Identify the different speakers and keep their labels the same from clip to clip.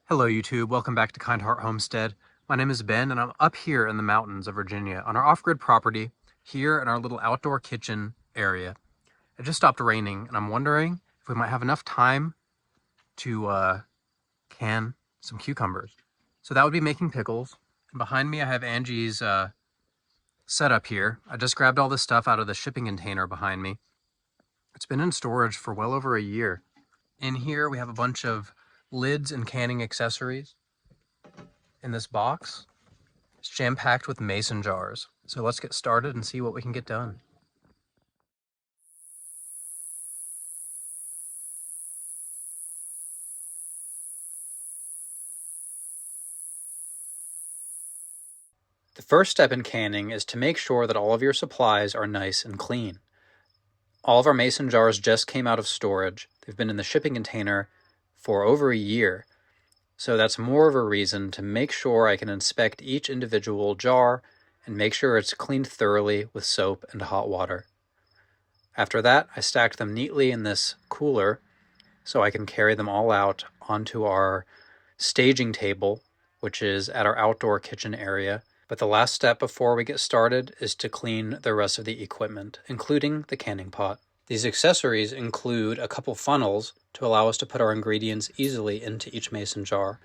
Speaker 1: Hello YouTube, welcome back to Kind Heart Homestead. My name is Ben and I'm up here in the mountains of Virginia on our off-grid property here in our little outdoor kitchen area. It just stopped raining and I'm wondering if we might have enough time to can some cucumbers. So that would be making pickles. And behind me I have Angie's setup here. I just grabbed all this stuff out of the shipping container behind me. It's been in storage for well over a year. In here we have a bunch of lids and canning accessories. In this box, it's jam-packed with mason jars. So let's get started and see what we can get done. The first step in canning is to make sure that all of your supplies are nice and clean. All of our mason jars just came out of storage. They've been in the shipping container for over a year. So that's more of a reason to make sure I can inspect each individual jar and make sure it's cleaned thoroughly with soap and hot water. After that, I stacked them neatly in this cooler so I can carry them all out onto our staging table, which is at our outdoor kitchen area. But the last step before we get started is to clean the rest of the equipment, including the canning pot. These accessories include a couple funnels to allow us to put our ingredients easily into each mason jar,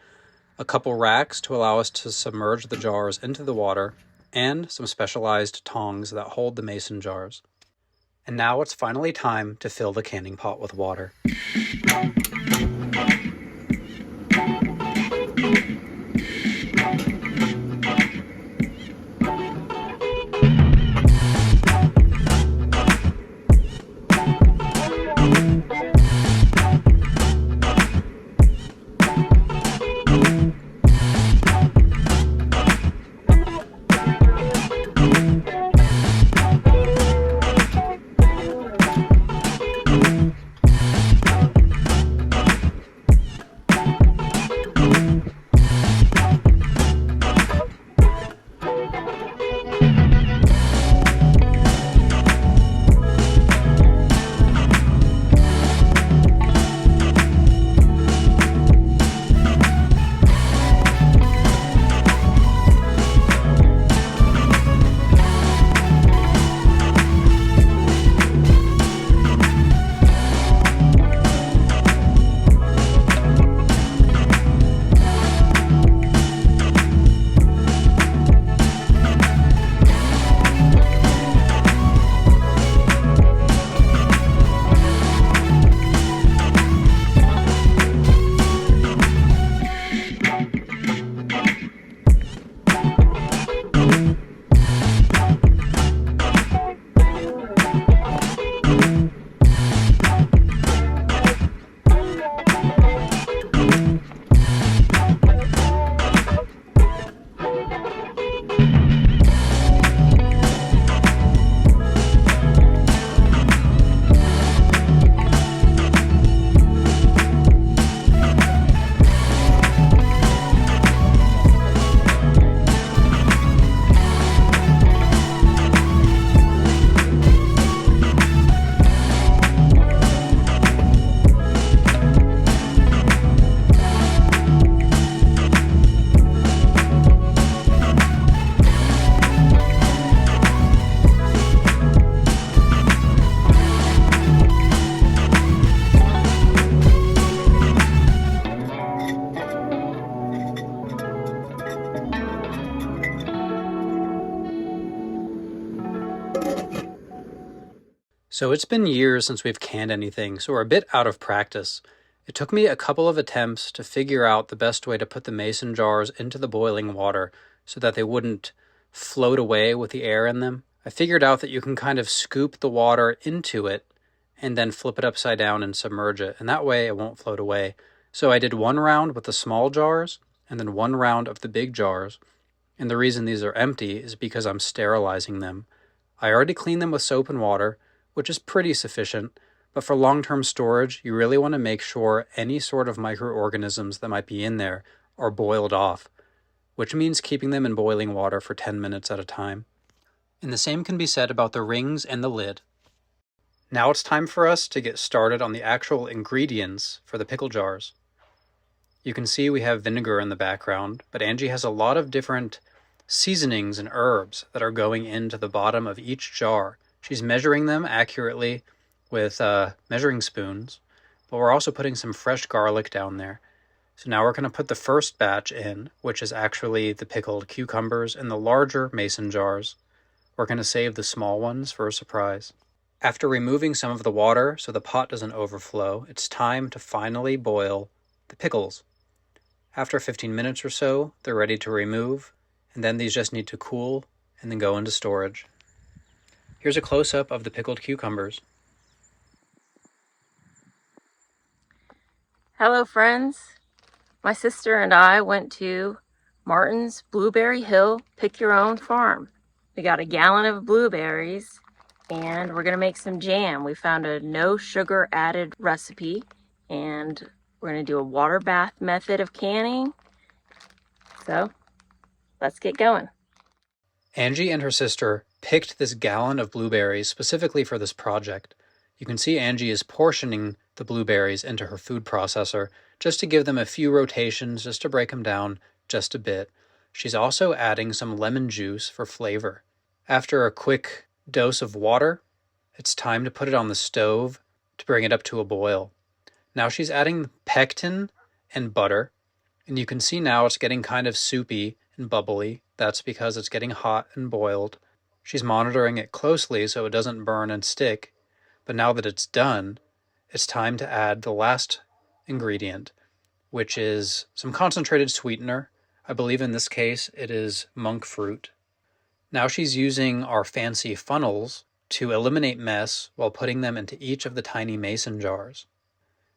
Speaker 1: a couple racks to allow us to submerge the jars into the water, and some specialized tongs that hold the mason jars. And now it's finally time to fill the canning pot with water. So it's been years since we've canned anything, so we're a bit out of practice. It took me a couple of attempts to figure out the best way to put the mason jars into the boiling water so that they wouldn't float away with the air in them. I figured out that you can kind of scoop the water into it and then flip it upside down and submerge it, and that way it won't float away. So I did one round with the small jars and then one round of the big jars, and the reason these are empty is because I'm sterilizing them. I already cleaned them with soap and water, which is pretty sufficient, but for long-term storage, you really want to make sure any sort of microorganisms that might be in there are boiled off, which means keeping them in boiling water for 10 minutes at a time. And the same can be said about the rings and the lid. Now it's time for us to get started on the actual ingredients for the pickle jars. You can see we have vinegar in the background, but Angie has a lot of different seasonings and herbs that are going into the bottom of each jar. She's measuring them accurately with measuring spoons, but we're also putting some fresh garlic down there. So now we're going to put the first batch in, which is actually the pickled cucumbers in the larger mason jars. We're going to save the small ones for a surprise. After removing some of the water so the pot doesn't overflow, it's time to finally boil the pickles. After 15 minutes or so, they're ready to remove, and then these just need to cool and then go into storage. Here's a close-up of the pickled cucumbers.
Speaker 2: Hello friends, my sister and I went to Martin's Blueberry Hill Pick Your Own Farm. We got a gallon of blueberries and we're gonna make some jam. We found a no sugar added recipe and we're gonna do a water bath method of canning. So let's get going.
Speaker 1: Angie and her sister picked this gallon of blueberries specifically for this project. You can see Angie is portioning the blueberries into her food processor just to give them a few rotations, just to break them down just a bit. She's also adding some lemon juice for flavor. After a quick dose of water, it's time to put it on the stove to bring it up to a boil. Now she's adding pectin and butter, and you can see now it's getting kind of soupy and bubbly. That's because it's getting hot and boiled. She's monitoring it closely so it doesn't burn and stick. But now that it's done, it's time to add the last ingredient, which is some concentrated sweetener. I believe in this case it is monk fruit. Now she's using our fancy funnels to eliminate mess while putting them into each of the tiny mason jars.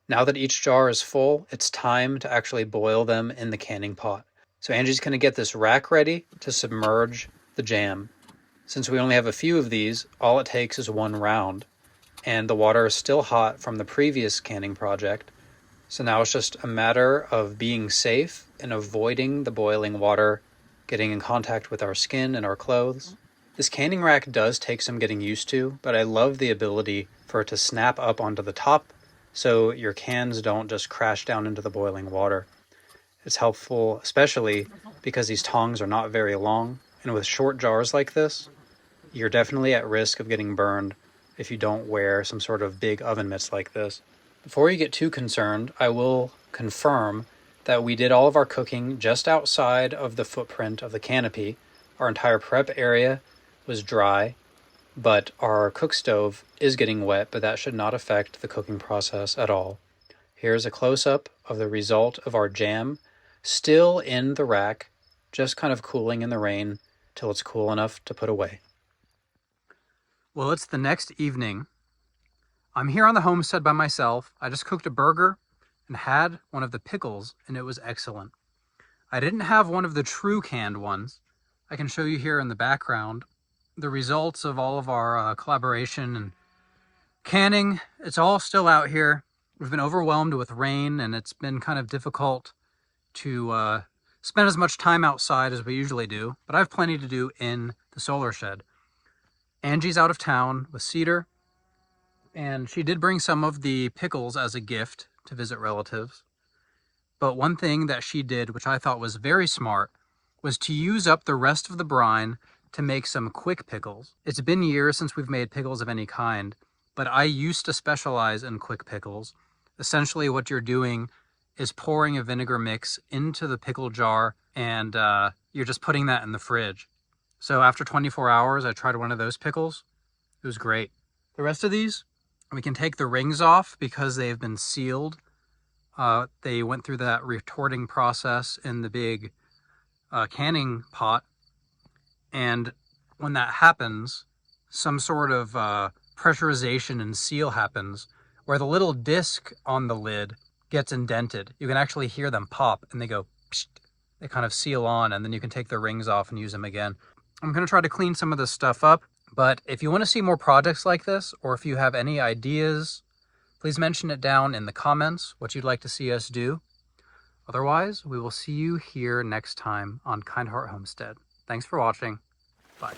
Speaker 1: Now that each jar is full, it's time to actually boil them in the canning pot. So Angie's going to get this rack ready to submerge the jam. Since we only have a few of these, all it takes is one round. And the water is still hot from the previous canning project. So now it's just a matter of being safe and avoiding the boiling water getting in contact with our skin and our clothes. This canning rack does take some getting used to, but I love the ability for it to snap up onto the top so your cans don't just crash down into the boiling water. It's helpful, especially because these tongs are not very long, and with short jars like this, you're definitely at risk of getting burned if you don't wear some sort of big oven mitts like this. Before you get too concerned, I will confirm that we did all of our cooking just outside of the footprint of the canopy. Our entire prep area was dry, but our cook stove is getting wet, but that should not affect the cooking process at all. Here's a close-up of the result of our jam, still in the rack, just kind of cooling in the rain till it's cool enough to put away. Well, it's the next evening. I'm here on the homestead by myself. I just cooked a burger and had one of the pickles, and it was excellent. I didn't have one of the true canned ones. I can show you here in the background the results of all of our collaboration and canning. It's all still out here. We've been overwhelmed with rain, and it's been kind of difficult to spend as much time outside as we usually do, but I have plenty to do in the solar shed. Angie's out of town with Cedar, and she did bring some of the pickles as a gift to visit relatives. But one thing that she did, which I thought was very smart, was to use up the rest of the brine to make some quick pickles. It's been years since we've made pickles of any kind, but I used to specialize in quick pickles. Essentially what you're doing is pouring a vinegar mix into the pickle jar, and you're just putting that in the fridge. So after 24 hours, I tried one of those pickles. It was great. The rest of these, we can take the rings off because they've been sealed. They went through that retorting process in the big canning pot. And when that happens, some sort of pressurization and seal happens where the little disc on the lid gets indented. You can actually hear them pop and they go, psht. They kind of seal on, and then you can take the rings off and use them again. I'm going to try to clean some of this stuff up, but if you want to see more projects like this, or if you have any ideas, please mention it down in the comments, what you'd like to see us do. Otherwise, we will see you here next time on Kind Heart Homestead. Thanks for watching. Bye.